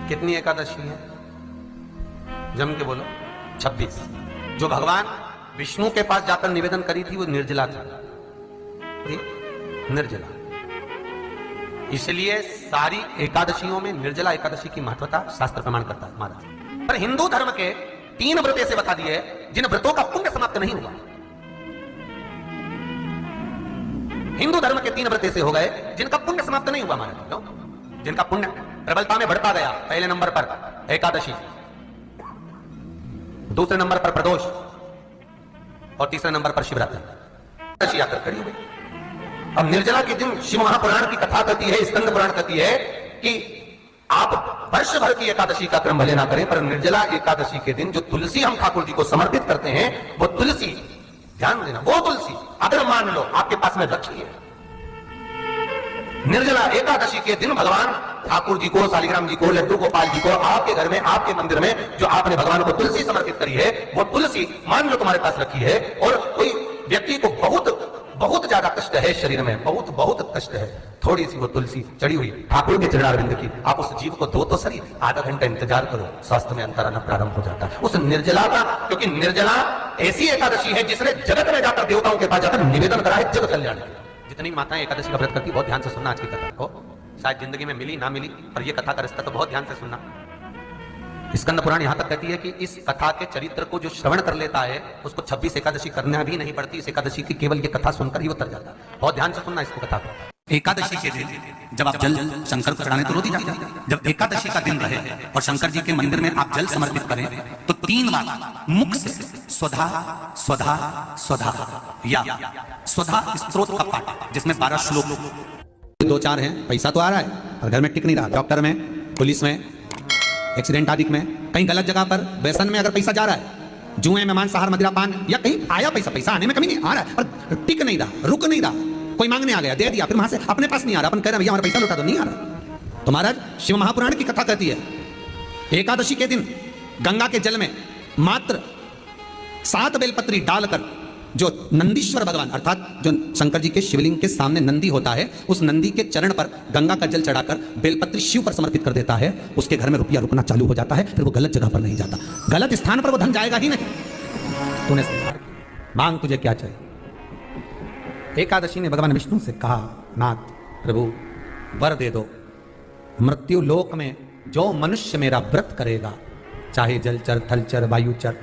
कितनी एकादशी है? जम के बोलो। 26। जो भगवान विष्णु के पास जाकर निवेदन करी थी वो निर्जला थी, निर्जला। इसलिए सारी एकादशियों में निर्जला एकादशी की महत्वता शास्त्र प्रमाण करता है महाराज। पर हिंदू धर्म के 3 व्रत ऐसे बता दिए जिन व्रतों का पुण्य समाप्त नहीं हुआ। हिंदू धर्म के 3 व्रत ऐसे हो गए जिनका पुण्य समाप्त नहीं हुआ महाराज। क्यों? जिनका पुण्य प्रबलता में बढ़ता गया। पहले नंबर पर एकादशी, दूसरे नंबर पर प्रदोष और तीसरे नंबर पर शिवरात्रि। एकादशी आकर खड़ी हुई। अब निर्जला के दिन शिव महापुराण की कथा कहती है, स्कंद पुराण कहती है कि आप वर्ष भर की एकादशी का क्रम भले ना करें, पर निर्जला एकादशी के दिन जो तुलसी हम ठाकुर जी को समर्पित करते हैं, वो तुलसी, ध्यान देना, वो तुलसी अगर मान लो आपके पास में रखी है, निर्जला एकादशी के दिन भगवान ठाकुर जी को, शालिग्राम जी को, लड्डू गोपाल जी को, आपके घर में, आपके मंदिर में जो आपने भगवान को तुलसी समर्पित करी है, वो तुलसी मान लो तुम्हारे पास रखी है, और कोई व्यक्ति को बहुत ज्यादा कष्ट है शरीर में, बहुत कष्ट है, थोड़ी सी वो तुलसी चढ़ी हुई ठाकुर के चरणारविंद की, आप उस जीव को दो तो सही, आधा घंटा इंतजार करो, स्वास्थ्य में अंतर आना प्रारंभ हो जाता है उस निर्जला का। क्योंकि निर्जला ऐसी एकादशी है जिसने जगत में जाकर, देवताओं के पास जाकर निवेदन करा है जगत कल्याण के। जितनी माताएं एकादशी का व्रत करती, बहुत ध्यान से सुनना आज की कथा को, शायद जिंदगी में मिली ना मिली, पर यह कथा का रिश्ता तो बहुत ध्यान से सुनना। स्कंद पुराण यहां तक कहती है कि इस कथा के चरित्र को जो श्रवण कर लेता है उसको 26 एकादशी करना भी नहीं पड़ती। इस एकादशी की केवल ये कथा सुनकर ही उतर जाता है। बहुत ध्यान से सुनना इसको कथा को। एकादशी के दिन जब आप जल शंकर को चढ़ाने तो रो दी जाती है। जब एकादशी का दिन रहे और शंकर जी के मंदिर में आप जल समर्पित करें तो 3 बार मुख से स्वधा स्वधा स्वधा या स्वधा स्त्रोत का पाठ, जिसमें 12 श्लोक, 2-4 हैं। पैसा तो आ रहा है और घर में टिक नहीं रहा। डॉक्टर में, पुलिस में, एक्सीडेंट आदि में, कहीं गलत जगह पर, व्यसन में अगर पैसा जा रहा है, जुए में, मांसाहार, मदिरा पान, या कहीं आया पैसा आने में कमी नहीं, आ रहा है पर टिक नहीं रहा, रुक नहीं रहा, कोई मांगने आ गया, दे दिया, फिर वहां से अपने पास नहीं आ रहा, अपन कह रहे भैया हमारा पैसा लौटा दो, नहीं आ रहा। तो महाराज शिव महापुराण की कथा कहती है एकादशी के दिन गंगा के जल में मात्र 7 बेलपत्री डालकर जो नंदीश्वर भगवान अर्थात जो शंकर जी के शिवलिंग के सामने नंदी होता है, उस नंदी के चरण पर गंगा का जल चढ़ाकर बेलपत्री शिव पर समर्पित कर देता है, उसके घर में रुपया रुकना चालू हो जाता है, फिर वो गलत जगह पर नहीं जाता, गलत स्थान पर वो धन जाएगा ही नहीं। तूने मांग, तुझे क्या चाहिए? एकादशी ने भगवान विष्णु से कहा, नाथ प्रभु वर दे दो, मृत्यु लोक में जो मनुष्य मेरा व्रत करेगा, चाहे जलचर, थलचर, वायुचर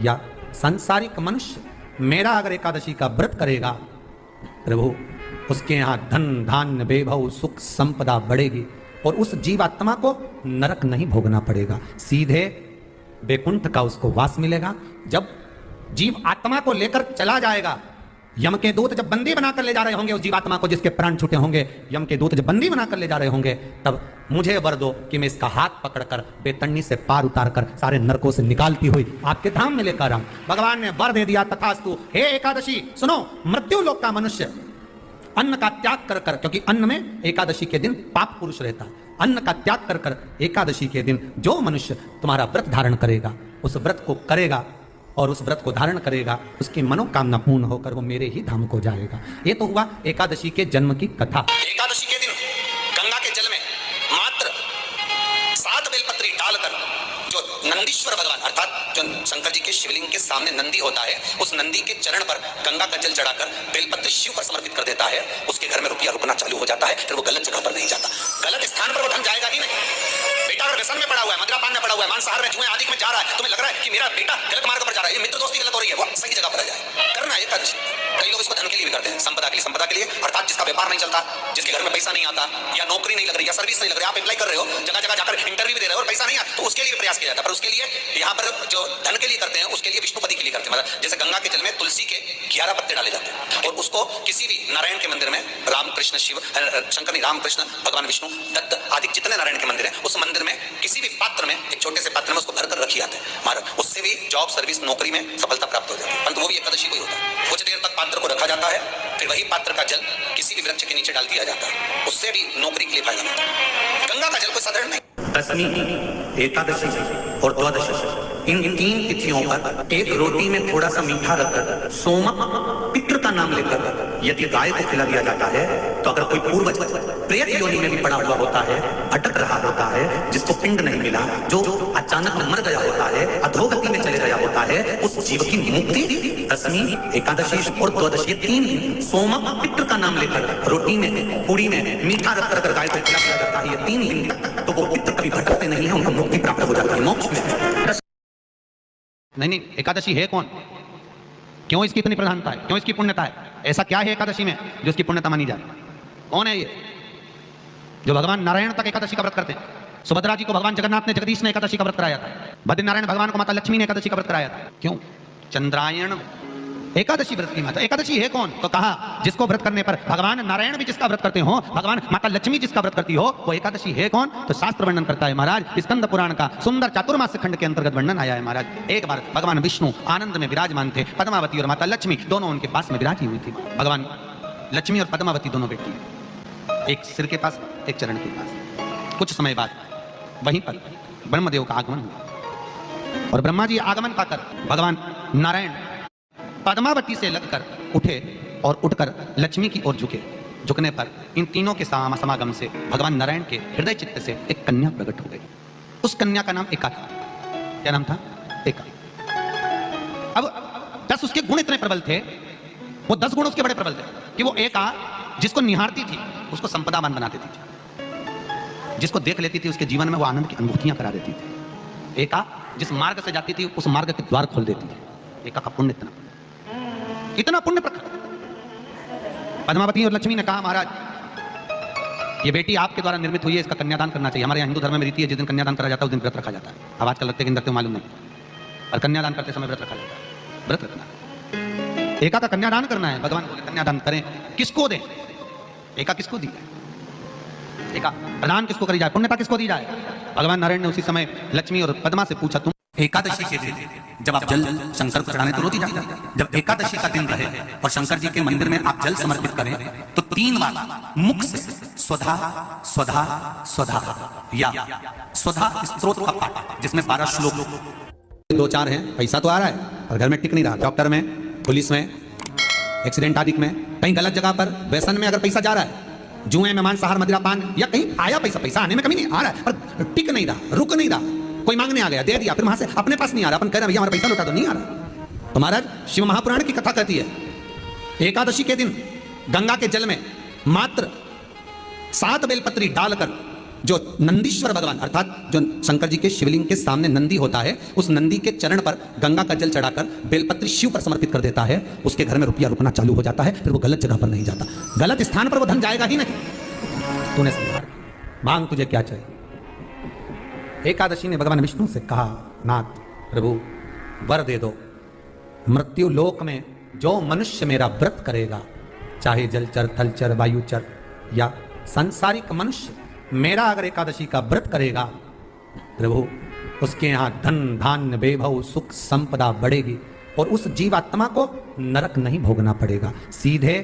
या सांसारिक मनुष्य, मेरा अगर एकादशी का व्रत करेगा प्रभु, उसके यहां धन धान्य वैभव सुख संपदा बढ़ेगी और उस जीवात्मा को नरक नहीं भोगना पड़ेगा, सीधे वैकुंठ का उसको वास मिलेगा। जब जीव आत्मा को लेकर चला जाएगा, यम के दूत जब बंदी बनाकर ले जा रहे होंगे उस जीवात्मा को, जिसके प्राण छूटे होंगे, यम के दूत जब बंदी बनाकर ले जा रहे होंगे, तब मुझे वर दो कि मैं इसका हाथ पकड़कर बेतन्नी से पार उतारकर सारे नरकों से निकालती हुई आपके धाम में लेकर आऊं। भगवान ने वर दे दिया, तथास्तु। हे एकादशी सुनो, मृत्यु लोक का मनुष्य अन्न का त्याग कर कर, क्योंकि अन्न में एकादशी के दिन पाप पुरुष रहता है, अन्न का त्याग कर कर एकादशी के दिन जो मनुष्य तुम्हारा व्रत धारण करेगा, उस व्रत को करेगा और उस व्रत को धारण करेगा, उसकी मनोकामना पूर्ण होकर वो मेरे ही धाम को जाएगा। ये तो हुआ एकादशी के जन्म की कथा। एकादशी के दिन गंगा के जल में मात्र 7 बेलपत्री डालकर जो नंदीश्वर भगवान अर्थात जो शंकर जी के शिवलिंग के सामने नंदी होता है, उस नंदी के चरण पर गंगा का जल चढ़ाकर बेलपत्री शिव पर समर्पित कर देता है, उसके घर में रुपया रुकना चालू हो जाता है, फिर वो गलत जगह पर नहीं जाता, गलत स्थान पर वो धन जाएगा ही नहीं। बेटा अगर व्यसन में पड़ा हुआ है, मदिरा पान में पड़ा हुआ है, मांसाहार में, जुए आदि में जा रहा है, तुम्हें लग रहा है कि मेरा बेटा गलत मार्ग पर जा रहा है, ये मित्र दोस्ती गलत हो रही है, वो सही जगह पर आ जाए, करना है एकादशी। कई लोग इसको धन के लिए भी करते हैं, संपदा के लिए अर्थात जिसका व्यापार नहीं चलता, जिसके घर में पैसा नहीं आता, या नौकरी नहीं लग रही, या सर्विस नहीं लग रही, आप अप्लाई कर रहे हो, जगह जगह जाकर इंटरव्यू भी दे रहे हो और पैसा नहीं आता, तो उसके लिए प्रयास किया जाता है। पर उसके लिए यहाँ पर जो धन के लिए करते हैं, उसके लिए विष्णुपति के लिए करते हैं। मतलब जैसे गंगा के जल में तुलसी के 11 पत्ते डाले जाते हैं और उसको किसी भी नारायण के मंदिर में, राम कृष्ण शिव शंकर नहीं, राम कृष्ण भगवान विष्णु दत्त आदि जितने नारायण के मंदिर है, उस मंदिर में किसी भी पात्र में, एक छोटे से पात्र में उसको भरकर रखी जाते हैं महाराज, उससे भी जॉब सर्विस नौकरी में सफलता प्राप्त हो जाती है। परंतु वो भी एकादशी को ही होता है। कुछ देर तक पात्र को रखा जाता है, फिर वही पात्र का जल किसी भी वृक्ष के नीचे डाल दिया जाता है, उससे भी नौकरी के लिए फायदा मिलता है। गंगा का जल कोई साधारण नहीं। दशमी, एकादशी और द्वादशी, इन 3 तिथियों पर एक रोटी में थोड़ा सा मीठा रखकर सोमक पितृ का नाम लेकर यदि गाय को खिला दिया जाता है, तो अगर कोई पूर्वज प्रेत योनि में भी पड़ा हुआ होता है, अटक रहा होता है, है, जिसको पिंड नहीं मिला, जो अचानक मर गया होता है, अधोगति में चले गया होता है, उस जीव की मुक्ति दशमी, एकादशी और द्वादशी 3 दिन सोमक पितृ का नाम लेकर रोटी में, पूरी में मीठा रख कर गाय को खिलाया जाता है। ये 3 दिन तक तो वो पितृ कभी भटकते नहीं है, उनको मुक्ति प्राप्त हो जाती है, मोक्ष में। नहीं, एकादशी है कौन? क्यों इसकी इतनी प्रधानता है? क्यों इसकी पुण्यता है? ऐसा क्या है एकादशी में जो इसकी पुण्यता मानी जाए? कौन है ये जो भगवान नारायण तक एकादशी का व्रत करते हैं? सुभद्रा जी को भगवान जगन्नाथ ने, जगदीश ने एकादशी का व्रत कराया था। बद्रीनारायण भगवान को माता लक्ष्मी ने एकादशी का व्रत कराया था। क्यों? चंद्रायण एकादशी व्रत की माता। एकादशी है कौन? तो कहा जिसको व्रत करने पर भगवान नारायण भी जिसका व्रत करते हो, भगवान माता लक्ष्मी जिसका व्रत करती हो, वो एकादशी है कौन? तो शास्त्र वर्णन करता है महाराज, स्कंद पुराण का सुंदर चातुर्मास खंड के अंतर्गत वर्णन आया है महाराज। एक बार भगवान विष्णु आनंद में विराजमान थे, पद्मावती और माता लक्ष्मी दोनों उनके पास में विराजी हुई थी। भगवान लक्ष्मी और पद्मावती दोनों बेटी, एक सिर के पास, एक चरण के पास। कुछ समय बाद वहीं पर ब्रह्मदेव का आगमन हुआ और ब्रह्मा जी आगमन पाकर भगवान नारायण पद्मावती से लगकर उठे और उठकर लक्ष्मी की ओर झुके। झुकने पर इन तीनों के समागम से भगवान नारायण के हृदय चित्त से एक कन्या प्रकट हो गई। उस कन्या का नाम एका था। क्या नाम था? एका। अब 10 उसके गुण इतने प्रबल थे, वो 10 गुण उसके बड़े प्रबल थे कि वो एका जिसको निहारती थी उसको संपदावान बना देती थी, जिसको देख लेती थी उसके जीवन में वो आनंद की अनुभूतियां करा देती थी। एका जिस मार्ग से जाती थी उस मार्ग के द्वार खोल देती थी। एका का पुण्य इतना पुण्य प्रखर। पद्मावती और लक्ष्मी ने कहा महाराज ये बेटी आपके द्वारा निर्मित हुई है, इसका कन्यादान करना चाहिए। हमारे यहाँ हिंदू धर्म में रीति है, जिस दिन कन्यादान करा जाता है उस दिन व्रत रखा जाता है। अब आजकल लगते हैं कि मालूम नहीं, और कन्यादान करते समय व्रत रखा जाता है। व्रत रखना, एका का कन्यादान करना है। भगवान बोले कन्यादान करें, किसको दें? एका किसको दी जाए? एका प्रदान किसको करी जाए? पुण्यता किसको दी जाए? भगवान नारायण ने उसी समय लक्ष्मी और पद्मा से पूछा, तुम एकादशी के दिन जब आप जल शंकर को चढ़ाने तो रोटी जाती है, जब एकादशी का दिन रहे और शंकर जी के मंदिर में आप जल समर्पित करें तो 3 बार मुख से स्वधा स्वधा स्वधा या स्वधा स्तोत्र का पाठ, जिसमें 12 श्लोक। 2-4 हैं, पैसा तो आ रहा है और घर में टिक नहीं रहा। डॉक्टर में, पुलिस में, एक्सीडेंट आदि में, कहीं गलत जगह पर, व्यसन में अगर पैसा जा रहा है, जुए में मांसाहार मदिरा पान, या कहीं आया पैसा आने में कमी नहीं आ रहा है पर टिक नहीं रहा, रुक नहीं रहा। कोई मांगने आ गया, दे दिया, फिर वहां से अपने पास नहीं आ रहा, अपन कह रहे भैया हमारा पैसा लौटा, तो नहीं आ रहा। तो महाराज शिव महापुराण की कथा कहती है एकादशी के दिन गंगा के जल में मात्र 7 बेलपत्री डालकर जो नंदीश्वर भगवान अर्थात जो शंकर जी के शिवलिंग के सामने नंदी होता है, उस नंदी के चरण पर गंगा का जल चढ़ाकर बेलपत्री शिव पर समर्पित कर देता है, उसके घर में रुपया रुकना चालू हो जाता है। फिर वो गलत जगह पर नहीं जाता, गलत स्थान पर वो धन जाएगा ही नहीं। तूने समझा, मांग तुझे क्या चाहिए? एकादशी ने भगवान विष्णु से कहा, नाथ प्रभु वर दे दो, मृत्यु लोक में जो मनुष्य मेरा व्रत करेगा, चाहे जलचर, थलचर, वायुचर या सांसारिक मनुष्य मेरा अगर एकादशी का व्रत करेगा, प्रभु उसके यहाँ धन धान्य वैभव सुख संपदा बढ़ेगी और उस जीवात्मा को नरक नहीं भोगना पड़ेगा, सीधे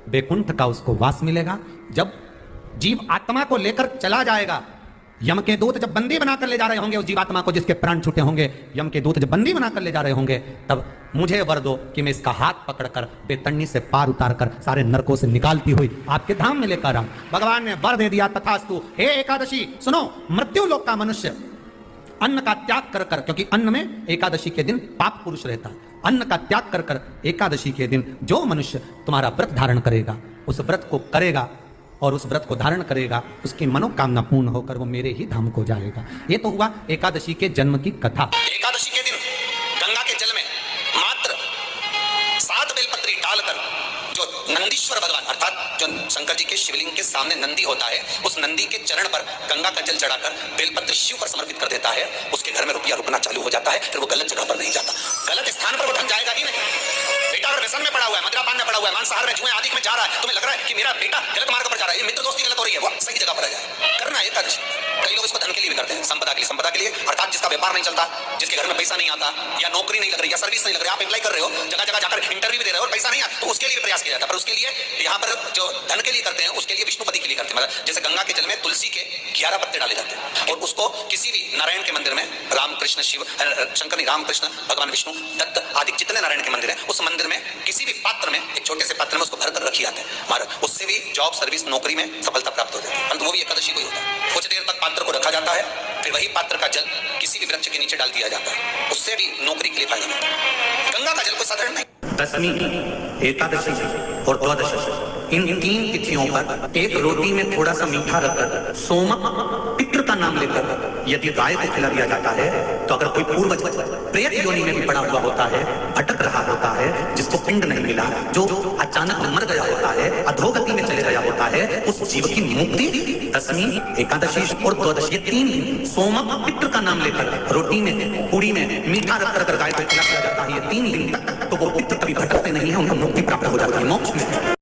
वैकुंठ का उसको वास मिलेगा। जब जीव आत्मा को लेकर चला जाएगा, यम के दूत जब बंदी बनाकर ले जा रहे होंगे उस जीवात्मा को, जिसके प्राण छूटे होंगे, यम के दूत जब बंदी बनाकर ले जा रहे होंगे, तब मुझे वर दो कि मैं इसका हाथ पकड़कर बेतन्नी से पार उतारकर सारे नरकों से निकालती हुई आपके धाम में लेकर आऊं। भगवान ने वर दे दिया, तथास्तु। हे एकादशी सुनो, मृत्यु लोक का मनुष्य अन्न का त्याग कर कर, क्योंकि अन्न में एकादशी के दिन पाप पुरुष रहता है, अन्न का त्याग कर कर एकादशी के दिन जो मनुष्य तुम्हारा व्रत धारण करेगा, उस व्रत को करेगा और उस व्रत को धारण करेगा, उसकी मनोकामना पूर्ण होकर वो मेरे ही धाम को जाएगा। ये तो हुआ एकादशी के जन्म की कथा। एकादशी के दिन गंगा के जल में मात्र 7 बेलपत्री डालकर जो नंदीश्वर भगवान अर्थात जो शंकर जी के शिवलिंग के सामने नंदी होता है, उस नंदी के चरण पर गंगा का जल चढ़ाकर बेलपत्र शिव पर समर्पित कर देता है, उसके घर में रुपया रुकना चालू हो जाता है। फिर वो गलत जगह पर नहीं जाता, गलत स्थान पर वो धन जाएगा ही नहीं। बेटा अगर व्यसन में पड़ा हुआ है, मदिरा पान में पड़ा हुआ है, मांसाहार में, जुए आदि में जा रहा है, तुम्हें लग रहा है कि मेरा बेटा गलत मार्ग पर जा रहा है, ये मित्र दोस्ती गलत हो रही है, वो सही जगह पर आ जाए। करना है एकादशी। कई लोग इसको धन के लिए भी करते हैं, संपदा के लिए अर्थात जिसका व्यापार नहीं चलता, जिसके घर में पैसा नहीं आता, या नौकरी नहीं लग रही, या सर्विस नहीं लग रही, आप अप्लाई कर रहे हो, जगह जगह जाकर इंटरव्यू भी दे रहे हो और पैसा नहीं आता, तो उसके लिए प्रयास किया जाता है। पर उसके लिए यहाँ पर जो धन के लिए करते हैं, उसके लिए विष्णुपति के लिए करते हैं। मतलब जैसे गंगा के जल में तुलसी के 11 पत्ते डाले जाते हैं और उसको किसी भी नारायण के मंदिर में, रामकृष्ण शिव शंकर नहीं, रामकृष्ण भगवान विष्णु दत्त आदि जितने नारायण के मंदिर हैं, उस मंदिर में किसी भी पात्र में, एक छोटे से पात्र में उसको भरकर रखी जाते हैं। उससे भी जॉब सर्विस नौकरी में सफलता प्राप्त हो जाती है। परंतु वो भी एकादशी को ही होता है। कुछ देर तक पात्र को रखा जाता है, फिर वही पात्र का जल किसी भी वृक्ष के नीचे डाल दिया जाता है, उससे भी नौकरी के लिए फायदा मिलता है। गंगा का जल कोई साधारण नहीं। दशमी, एकादशी और द्वादशी, इन 3 तिथियों पर एक रोटी में थोड़ा सा मीठा रखकर सोमक पितृ का नाम लेकर यदि गाय को खिला दिया जाता है, तो अगर कोई पूर्वज प्रेत योनि में भी पड़ा हुआ होता है, भटक रहा होता है, जिसको पिंड नहीं मिला, जो अचानक मर गया होता है, अधोगति में चले गया होता है, उस जीव की मुक्ति दशमी, एकादशी और द्वादशी, ये 3 दिन सोमक पितृ का नाम लेकर रोटी में, पूरी में मीठा रखकर अगर गाय को खिला दिया जाता है, ये 3 दिन तक, तो वो पितृ कभी भटकते नहीं है, उन्हें मुक्ति प्राप्त हो जाती है मोक्ष में।